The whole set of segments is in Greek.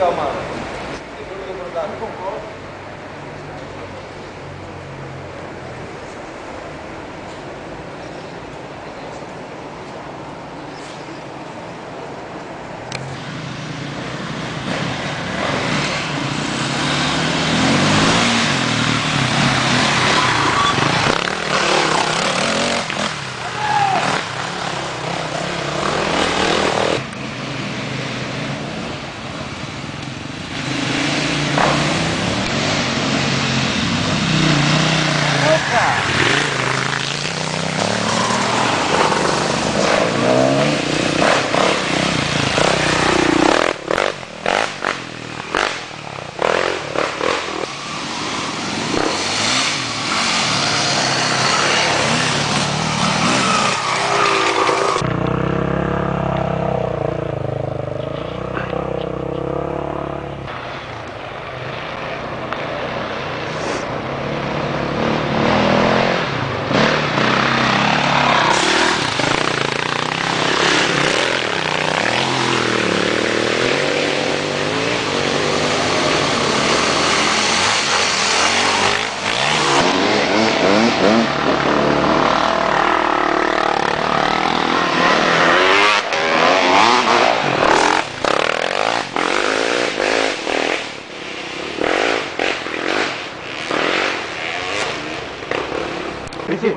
τελευταία ομάδα.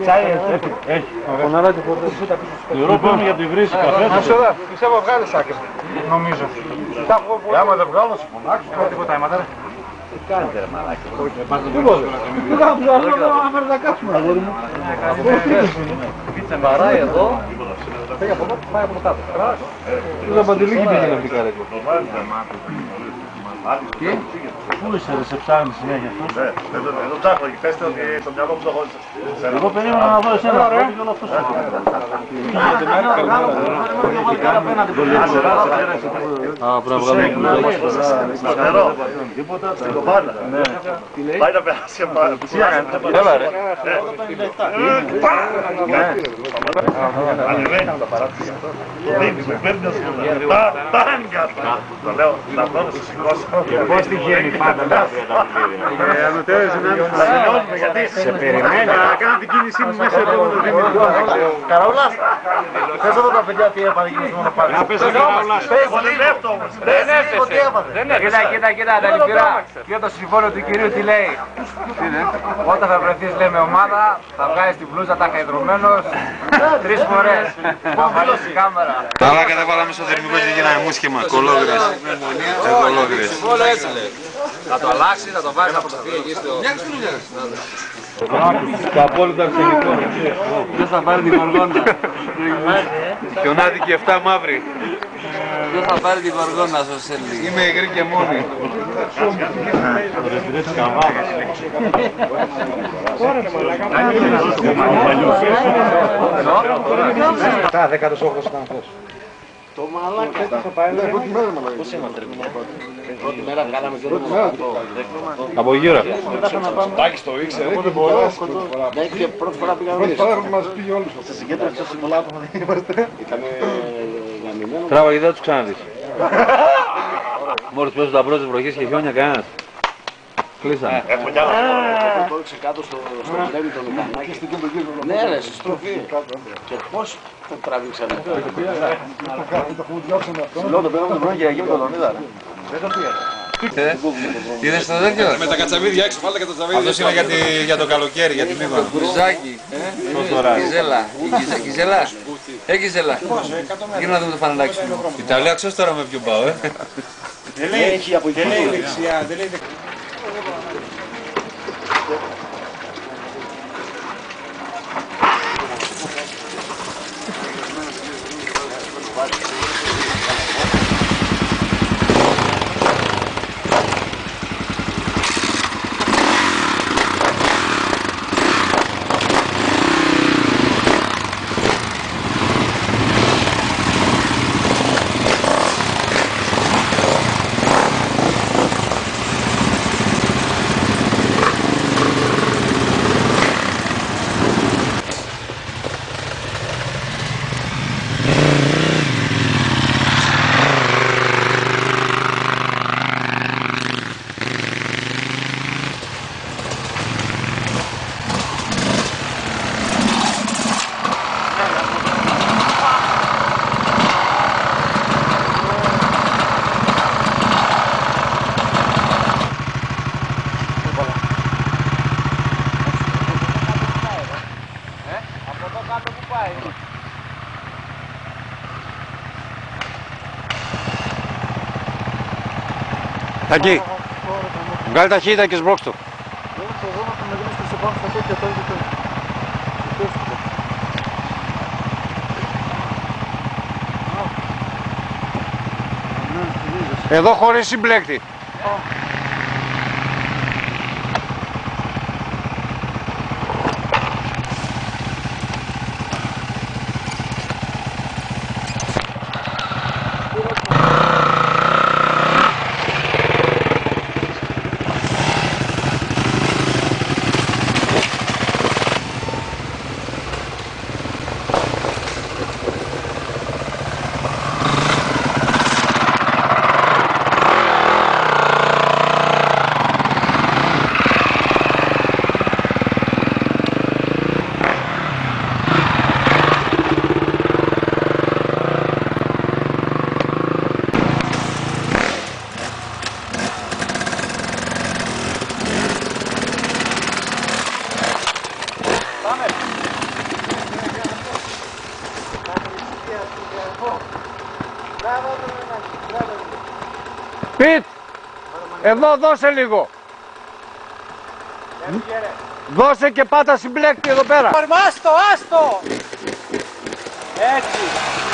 Τσάι έχει. Φωναράκι φορτές. Λοιπόν για τη βρύση καφέ. Να σου δω, πιστεύω βγάλεις άκρη, νομίζω. Άμα δεν βγάλω σου φωνάξω. Τίποτα αίματα ρε. Τι κάνετε ρε μαλάκι. Δεν θα βγάλω, άμα να κάτσουμε αγόρι μου. Βαράει εδώ. Φέγει από εδώ, πάει από κάτω. Το Παντελίκη πήγε να πει καρέκο. Τι? Πού είσαι ρε, σε ψάχνει συνέχεια αυτός? Δεν το ψάχνω και πέστε ότι το μυαλό μου το χώρισε. Εγώ περίμενα να δω εσένα, ρε. Α, πρέπει να βγάλω Σταθερό. Στην κομπάνα. Πάει να περάσει από πάνω. Έλα ρε. Ανεβαίνει από τα παράθυρα. Με παίρνει να σου τάγκα. Το λέω, να βρω να σου σηκώσω. Πώς τυχαίνει πάντα να σε περιμένει. να κάνω την κίνησή μου μέσα από το δημιουργό. Καραούλας, πες εδώ τα παιδιά τι έπαθε και μόνο πάλι. Να πες ο Καραούλας. Δεν έφτω όμως. Δεν έπεσε. Κοίτα, τα λυπηρά. Και το συμφώνιο του κυρίου τι λέει. Όταν θα βρεθείς λέει με ομάδα, θα βγάλεις την μπλούζα τα χαϊδρωμένος 3 φορές. Θα βάλεις την κάμερα. Καλά και δεν βάλαμε στο θερμικό και γίναμε μουσχημα, κολόγρες. Κολόγρες. Θα το αλλάξει, θα το βάζει από το φύλλο εκεί στο... Το απόλυτο αρσενικό. Ποιος θα πάρει την γοργόνα. Χιονάτι και 7 μαύροι. Ποιος θα πάρει την γοργόνα στο σέλι. Είμαι υγρή και μόνη. Τα 10ος όχος ήταν αυτός. Το μαλάκα θα πάει, πρώτη μέρα μαλάκα. Πώς είμαστε ρε, πρώτη μέρα βγάλαμε και πρώτη μέρα. Από γύρω. Τάκης το ήξερε, δεν μπορώ. Ναι, και πρώτη φορά πήγαμε εμείς. Πρώτη φορά έχουμε μας πήγε όλους. Στη συγκέντρωση τόσο πολλά άτομα δεν είμαστε. Ήτανε γαμημένο. Τράβα και δεν τους ξαναδείς. Μόλις πέσουν τα πρώτες βροχές και χιόνια κανένας. Κλείσανε. Έχουμε κι άλλα. Το έριξε κάτω στο πλέμι το μηχανάκι. Ναι ρε, στη στροφή. Και πώς το τραβήξανε. Λέω το πέραμε το πρωί και αγγείμαι τον είδα. Δεν το πήγα. Είδες το τέτοιο? Με τα κατσαβίδια έξω, βάλτε και τα κατσαβίδια. Αυτός είναι για το καλοκαίρι, για τη μύγωνα. Γκουζάκι. Κιζέλα. Κιζέλα. Κιζέλα. Γύρω να δούμε το φανελάκι σου. Ιταλία, ξέρεις τώρα με ποιον πάω, Δεν λέει από εκεί. Δεν λέει δεξιά, δεν λέει δεξιά. Εκεί. Βγάλει ταχύτητα και σμπρώξ' το. Εδώ χωρίς συμπλέκτη. Πιτ, εδώ δώσε λίγο. Δώσε και πάτα συμπλέκτη εδώ πέρα. Άστο, άστο! Έτσι.